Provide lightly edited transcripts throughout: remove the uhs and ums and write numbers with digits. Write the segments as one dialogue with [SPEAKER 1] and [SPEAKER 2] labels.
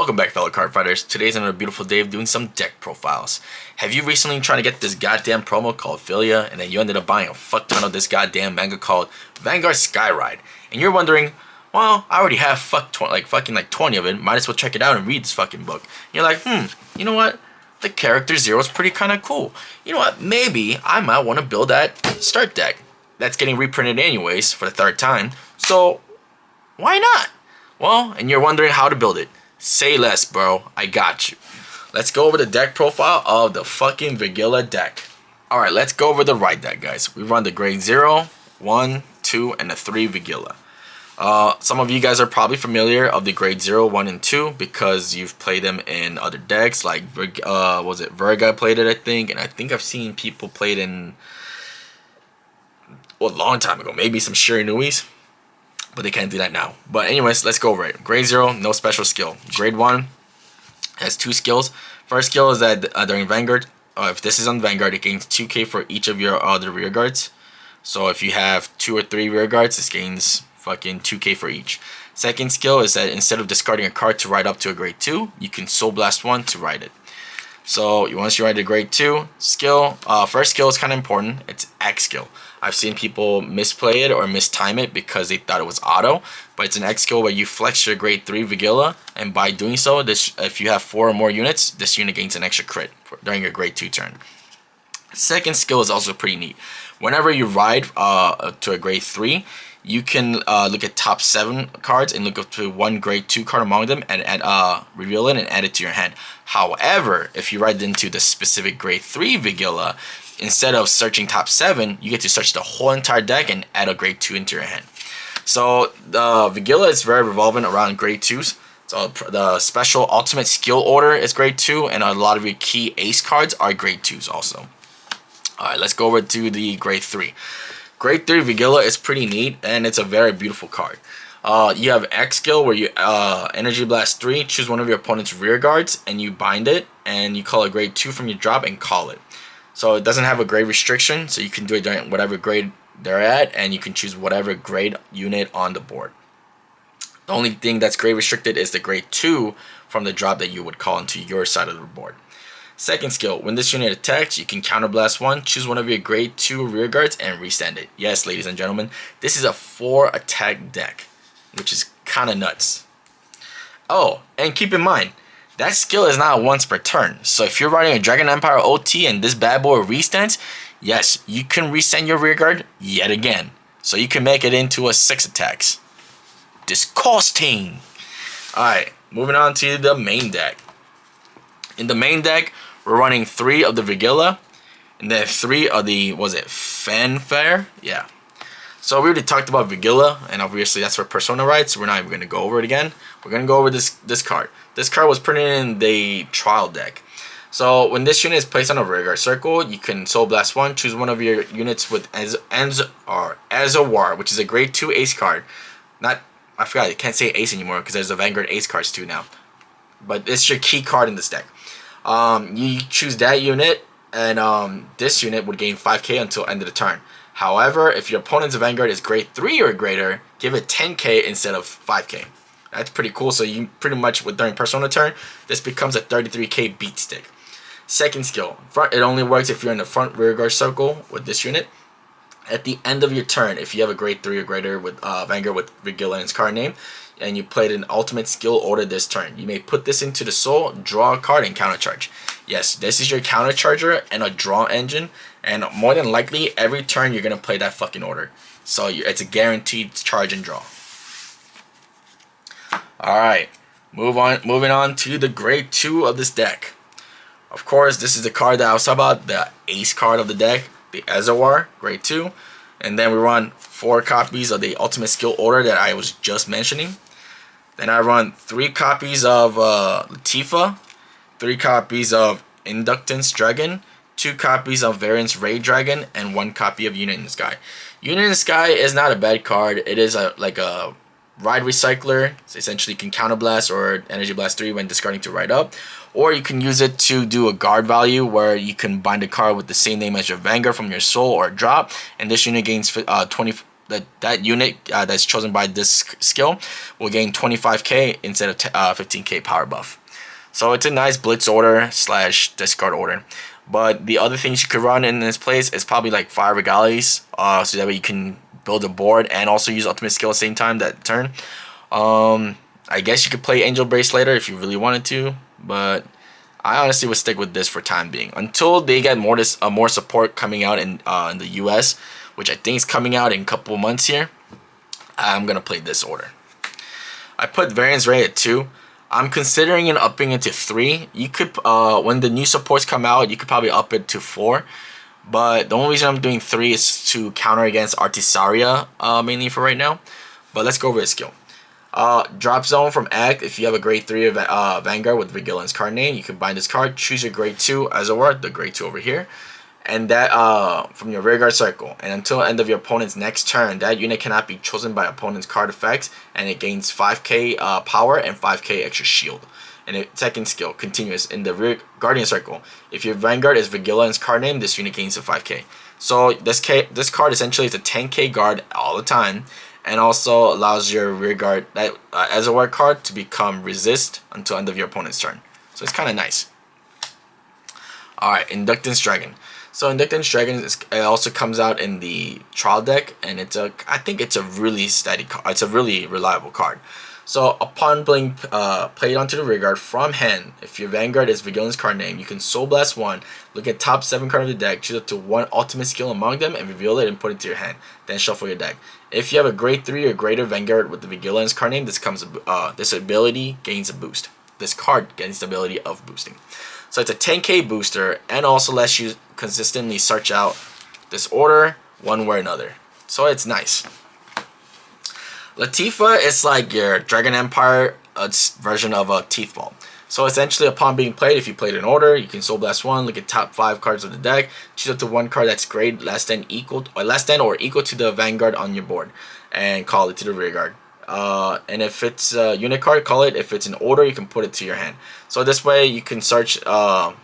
[SPEAKER 1] Welcome back, fellow card fighters. Today's another beautiful day of doing some deck profiles. Have you recently tried to get this goddamn promo called Vyrgilla, and then you ended up buying a fuck ton of this goddamn manga called Vanguard Skyride, and you're wondering, well, I already have fucking 20 of it, might as well check it out and read this fucking book. And you're like, you know what? The character zero is pretty kind of cool. You know what? Maybe I might want to build that start deck. That's getting reprinted anyways for the third time, so why not? Well, and you're wondering how to build it. Say less, bro. I got you. Let's go over the deck profile of the fucking Vyrgilla deck. Alright, let's go over the right deck, guys. We run the grade 0, 1, 2, and the 3 Vyrgilla. Some of you guys are probably familiar of the grade 0, 1, and 2 because you've played them in other decks. Like, Vyrgilla played it, I think. And I think I've seen people play it in, well, a long time ago. Maybe some Shirinuis. But they can't do that now. But anyways, let's go over it. Grade 0, no special skill. Grade 1 has 2 skills. First skill is that during Vanguard, if this is on Vanguard, it gains 2k for each of your other rear guards. So if you have 2 or 3 rear guards, this gains fucking 2k for each. Second skill is that instead of discarding a card to ride up to a grade 2, you can Soul Blast 1 to ride it. So once you ride the grade 2 skill, first skill is kind of important. It's X skill. I've seen people misplay it or mistime it because they thought it was auto, but it's an X skill where you flex your grade 3 Vyrgilla, and by doing so, if you have 4 or more units, this unit gains an extra crit during your grade 2 turn. Second skill is also pretty neat. Whenever you ride to a grade 3, you can look at top 7 cards and look up to one grade 2 card among them and reveal it and add it to your hand. However, if you ride into the specific grade 3 Vyrgilla, instead of searching top 7, you get to search the whole entire deck and add a grade 2 into your hand. So the Vyrgilla is very revolving around grade 2s. So the special ultimate skill order is grade 2, and a lot of your key ace cards are grade 2s also. Alright, let's go over to the grade 3. Grade 3 Vyrgilla is pretty neat, and it's a very beautiful card. You have X skill where you Energy Blast 3, choose one of your opponent's rear guards, and you bind it, and you call a grade 2 from your drop and call it. So it doesn't have a grade restriction, so you can do it during whatever grade they're at, and you can choose whatever grade unit on the board. The only thing that's grade restricted is the grade 2 from the drop that you would call into your side of the board. Second skill, when this unit attacks, you can counterblast 1, choose one of your grade 2 rear guards, and resend it. Yes, ladies and gentlemen, this is a 4 attack deck, which is kind of nuts. Oh, and keep in mind, that skill is not once per turn. So if you're riding a Dragon Empire OT and this bad boy resends, yes, you can resend your rear guard yet again. So you can make it into a 6 attacks. Disgusting. Alright, moving on to the main deck. In the main deck, we're running 3 of the Vyrgilla, and then 3 of the, Fanfare? Yeah. So we already talked about Vyrgilla, and obviously that's for Persona Ride, so we're not even going to go over it again. We're going to go over this card. This card was printed in the trial deck. So when this unit is placed on a rearguard circle, you can Soul Blast 1, choose one of your units with Azawar, which is a grade 2 ace card. I forgot, I can't say ace anymore because there's the Vanguard ace cards too now. But it's your key card in this deck. You choose that unit, and this unit would gain 5k until end of the turn. However, if your opponent's Vanguard is grade 3 or greater, give it 10k instead of 5k. That's pretty cool. So you pretty much, during Persona turn, this becomes a 33k beat stick. Second skill, it only works if you're in the front rear guard circle with this unit. At the end of your turn, if you have a grade 3 or greater with Vanguard with Vyrgilla in its card name, and you played an ultimate skill order this turn, you may put this into the soul, draw a card, and countercharge. Yes, this is your countercharger and a draw engine, and more than likely, every turn you're going to play that fucking order. So it's a guaranteed charge and draw. Alright, moving on to the grade 2 of this deck. Of course, this is the card that I was talking about, the ace card of the deck, the Azawar, grade 2. And then we run 4 copies of the ultimate skill order that I was just mentioning. Then I run 3 copies of Latifa, 3 copies of Inductance Dragon, 2 copies of Variance Ray Dragon, and 1 copy of Unit in the Sky. Unit in the Sky is not a bad card. It is like a ride recycler. So essentially you can counterblast or energy blast 3 when discarding to ride up, or you can use it to do a guard value where you can bind a card with the same name as your Vanguard from your soul or drop, and this unit gains 20 that unit that's chosen by this skill will gain 25k instead of 15k power buff. So it's a nice blitz order / discard order. But the other things you could run in this place is probably like 5 Regalies, so that way you can build a board and also use ultimate skill at the same time that turn. I guess you could play Angel Brace later if you really wanted to, but I honestly would stick with this for time being until they get more support coming out in the US, which I think is coming out in a couple months here. I'm gonna play this order. I put variance rate at 2. I'm considering upping it to 3. You could when the new supports come out, you could probably up it to 4. But the only reason I'm doing 3 is to counter against Artisaria mainly for right now. But let's go over the skill. Drop zone from Act. If you have a grade 3 of Vanguard with Vyrgilla's card name, you can bind this card, choose your grade 2 as a word, the grade 2 over here, and that from your rearguard circle. And until the end of your opponent's next turn, that unit cannot be chosen by opponent's card effects, and it gains 5k power and 5k extra shield. And the second skill, continuous, in the rear guardian circle. If your Vanguard is Vyrgilla's card name, this unit gains a 5k. So this card essentially is a 10k guard all the time, and also allows your rear guard as a word card to become resist until end of your opponent's turn. So it's kind of nice. Alright, Inductance Dragon. So Inductance Dragon it also comes out in the trial deck, and I think it's a really steady card. It's a really reliable card. So upon being played onto the rearguard from hand, if your Vanguard is Vyrgilla's card name, you can Soul Blast 1, look at top 7 cards of the deck, choose up to 1 ultimate skill among them, and reveal it and put it to your hand. Then shuffle your deck. If you have a grade 3 or greater Vanguard with the Vyrgilla's card name, this ability gains a boost. This card gains the ability of boosting. So it's a 10k booster, and also lets you consistently search out this order one way or another. So it's nice. Latifa is like your Dragon Empire version of a Teeth Ball. So essentially, upon being played, if you played an order, you can Soul Blast 1, look at top 5 cards of the deck, choose up to 1 card that's grade less than or equal to the Vanguard on your board, and call it to the rearguard. And if it's a unit card, call it. If it's an order, you can put it to your hand. So this way, you can search top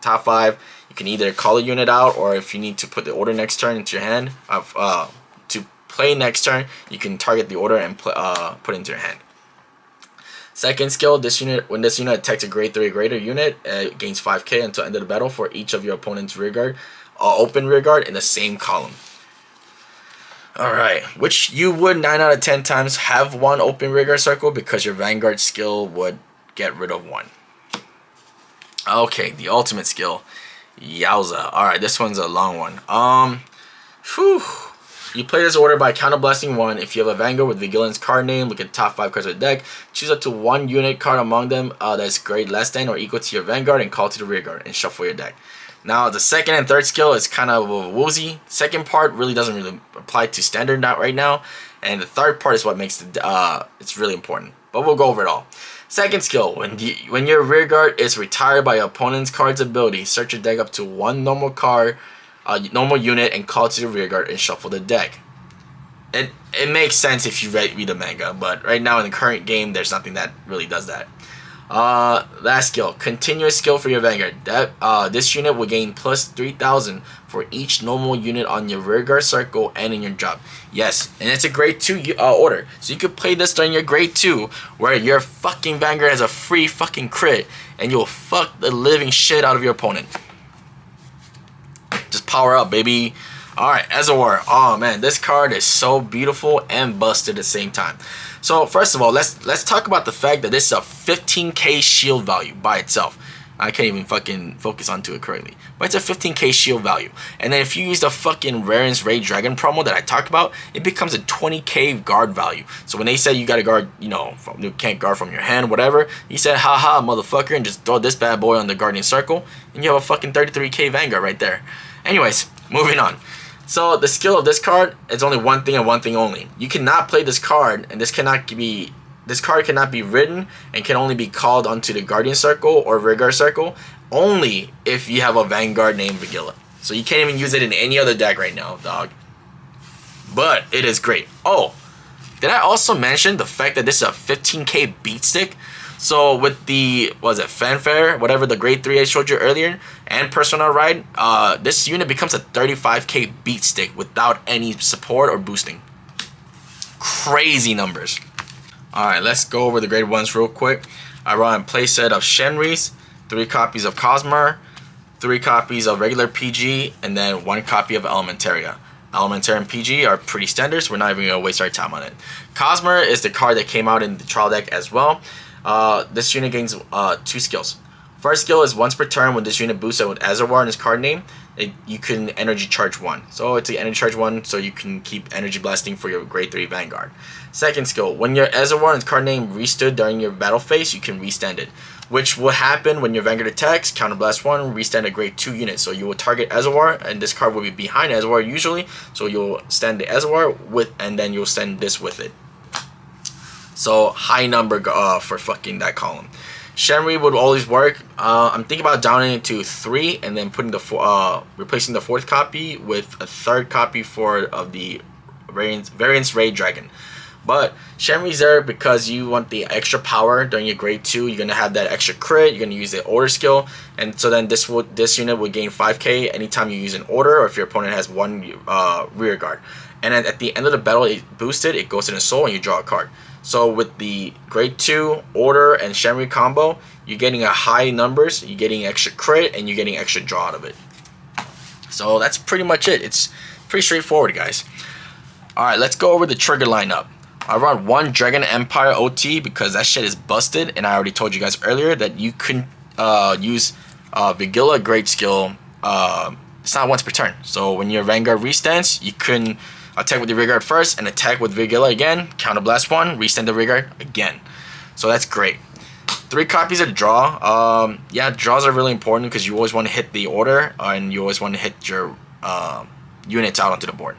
[SPEAKER 1] 5. You can either call a unit out, or if you need to put the order next turn into your hand, to play next turn, you can target the order and put it into your hand. Second skill, when this unit attacks a grade 3 or greater unit, it gains 5k until end of the battle for each of your opponent's rearguard, open rearguard in the same column. Alright, which you would 9 out of 10 times have 1 open rearguard circle because your Vanguard skill would get rid of 1. Okay, the ultimate skill. Yowza. Alright, this one's a long one. You play this order by counterblasting 1. If you have a Vanguard with Vyrgilla's card name, look at the top 5 cards of the deck. Choose up to 1 unit card among them that's grade less than or equal to your Vanguard and call to the rearguard and shuffle your deck. Now, the second and third skill is kind of woozy. Second part really doesn't really apply to standard right now. And the third part is what makes it's really important. But we'll go over it all. Second skill, when your rearguard is retired by your opponent's card's ability, search your deck up to 1 normal card, normal unit, and call to the rearguard and shuffle the deck. It makes sense if you read the manga, but right now in the current game, there's nothing that really does that. Last skill, continuous skill for your Vanguard. This unit will gain plus 3,000 for each normal unit on your rearguard circle and in your job. Yes, and it's a grade 2 order, so you could play this during your grade 2, where your fucking Vanguard has a free fucking crit, and you'll fuck the living shit out of your opponent. Just power up, baby. Alright, Azor. Oh man, this card is so beautiful and busted at the same time. So first of all, let's talk about the fact that this is a 15k shield value by itself. I can't even fucking focus onto it correctly. But it's a 15k shield value. And then if you use the fucking Rarens Ray Dragon promo that I talked about, it becomes a 20k guard value. So when they say you gotta guard, you can't guard from your hand, whatever, you said, haha, motherfucker, and just throw this bad boy on the Guardian Circle, and you have a fucking 33k Vanguard right there. Anyways, moving on. So the skill of this card is only one thing and one thing only. You cannot play this card, and this card cannot be written and can only be called onto the Guardian Circle or Rearguard Circle only if you have a Vanguard named Vyrgilla. So you can't even use it in any other deck right now, dog. But it is great. Oh, did I also mention the fact that this is a 15k beat stick? So with the, Fanfare, whatever the grade 3 I showed you earlier, and Personal Ride, this unit becomes a 35k beat stick without any support or boosting. crazy numbers. Alright, let's go over the grade 1s real quick. I run a playset of Shenris, 3 copies of Cosmar, 3 copies of regular PG, and then 1 copy of Elementaria. Elementaria and PG are pretty standard, so we're not even going to waste our time on it. Cosmar is the card that came out in the trial deck as well. This unit gains 2 skills. First skill is once per turn when this unit boosts with Azawar in his card name, you can energy charge 1. So it's an energy charge 1, so you can keep energy blasting for your grade 3 Vanguard. Second skill, when your Azawar in his card name restood during your battle phase, you can restand it. Which will happen when your Vanguard attacks, counterblast 1, restand a grade 2 unit. So you will target Azawar, and this card will be behind Azawar usually. So you'll stand the Azawar with, and then you'll send this with it. So high number for fucking that column. Shenri would always work. I'm thinking about downing it to 3 and then putting the replacing the 4th copy with a 3rd copy of the variance Raid Dragon. But Shenri's there because you want the extra power during your grade 2. You're gonna have that extra crit. You're gonna use the order skill, and so then this unit will gain 5k anytime you use an order or if your opponent has 1 rear guard. And then at the end of the battle, it boosted. It goes in a soul and you draw a card. So with the grade 2 order and Shenri combo, you're getting a high numbers. You're getting extra crit and you're getting extra draw out of it. So that's pretty much it. It's pretty straightforward, guys. All right, let's go over the trigger lineup. I run 1 Dragon Empire OT because that shit is busted, and I already told you guys earlier that you can use Vyrgilla Great Skill. It's not once per turn. So when your Vanguard restands, you can attack with your Vanguard first and attack with Vyrgilla again, counterblast 1, restand the Vanguard again. So that's great. 3 copies of draw. Yeah, draws are really important because you always want to hit the order and you always want to hit your units out onto the board.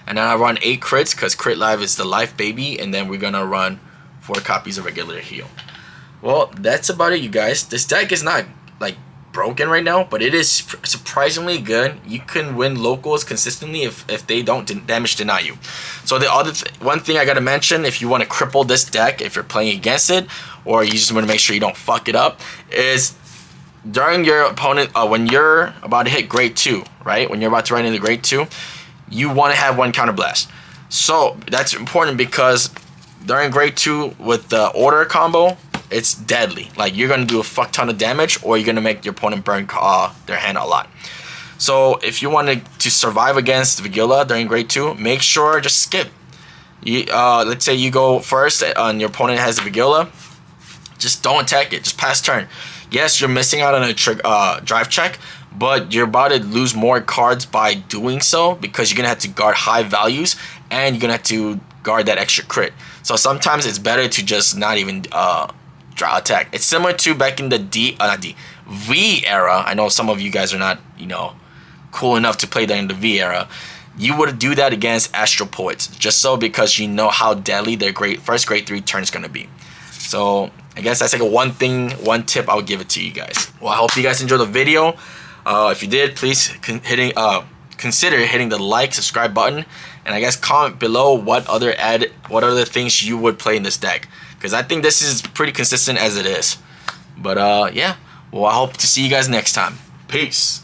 [SPEAKER 1] And then I run 8 crits because Crit Live is the life baby, and then we're gonna run 4 copies of regular heal. Well, that's about it, you guys. This deck is not like broken right now, but it is surprisingly good. You can win locals consistently if they don't damage deny you. So the other one thing I gotta mention, if you want to cripple this deck, if you're playing against it, or you just want to make sure you don't fuck it up, is during your opponent when you're about to hit grade 2, right? When you're about to run into grade 2. You want to have 1 counterblast. So that's important because during grade 2 with the order combo, it's deadly. Like you're gonna do a fuck ton of damage, or you're gonna make your opponent burn their hand a lot. So if you wanted to survive against Vyrgilla during grade 2, make sure just skip. Let's say you go first and your opponent has Vyrgilla, just don't attack it. Just pass turn. Yes, you're missing out on a drive check, but you're about to lose more cards by doing so because you're gonna have to guard high values and you're gonna have to guard that extra crit. So sometimes it's better to just not even draw attack. It's similar to back in the V era. I know some of you guys are not, cool enough to play that in the V era. You would do that against Astral Poets, just so because you know how deadly their first grade 3 turn is gonna be. So I guess that's like one tip I would give it to you guys. Well, I hope you guys enjoyed the video. If you did, please consider hitting the like, subscribe button, and I guess comment below what other things you would play in this deck, because I think this is pretty consistent as it is. But yeah, well, I hope to see you guys next time. Peace.